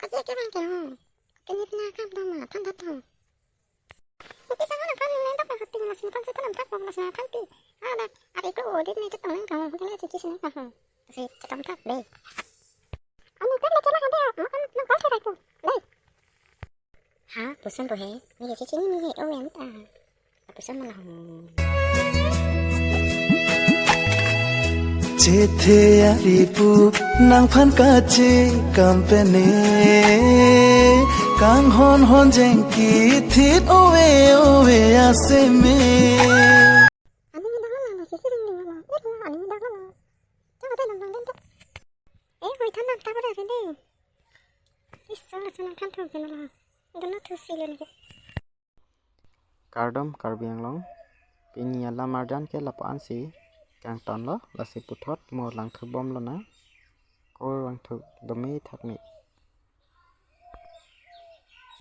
có gì cái băng kìa. Cái nhịp na cam đâu mà thân thật thằng. Cái sao nó con lên tóc là tình là xin con sẽ tao làm tóc là xin thân pi. Đây, đi cứ ổ đi này chắc tao lên cầu, cái này chỉ xin hả? Thì chắc tao tóc đây. Anh cứ lấy cái nó không biết, nó có cái này thôi. Đây. Hả? Bukan tuh he. Ini cici ini he. Oh yang ta. Bukan malah. Cete aripu nang phan ka che kampene kang hon hon jengki thit owe owe ase me Ani ni dah lama cici ring ring lama. Ani ni dah lama. Coba dah nang den tak. Hoi than nak tak ada ni. Isol sana kan tu kan lah. Dulu tu silun ke. Cardam Carbianglong Pinya Lamardan ke lapaan si Kang ton lo la si puthot mo lang thu bom lo na ko lang thu domi thak mi